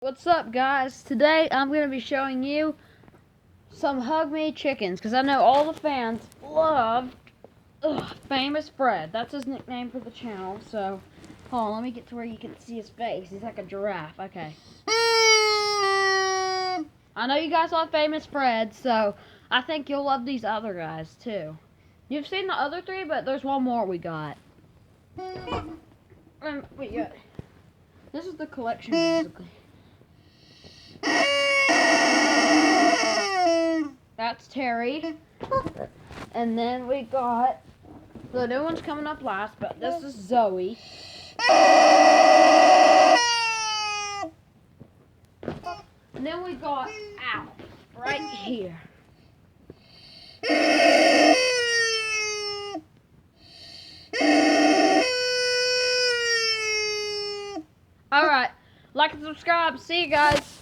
What's up, guys? Today I'm going to be showing you some Hug Me chickens because I know all the fans love Famous Fred. That's his nickname for the channel. So, hold on, let me get to where you can see his face. He's like a giraffe. Okay. I know you guys love Famous Fred, so I think you'll love these other guys too. You've seen the other three, but there's one more we got. This is the collection, basically. That's Terry. And then we got the new one's coming up last, but this is Zoe. And then we got Al right here. Alright, like and subscribe. See you guys.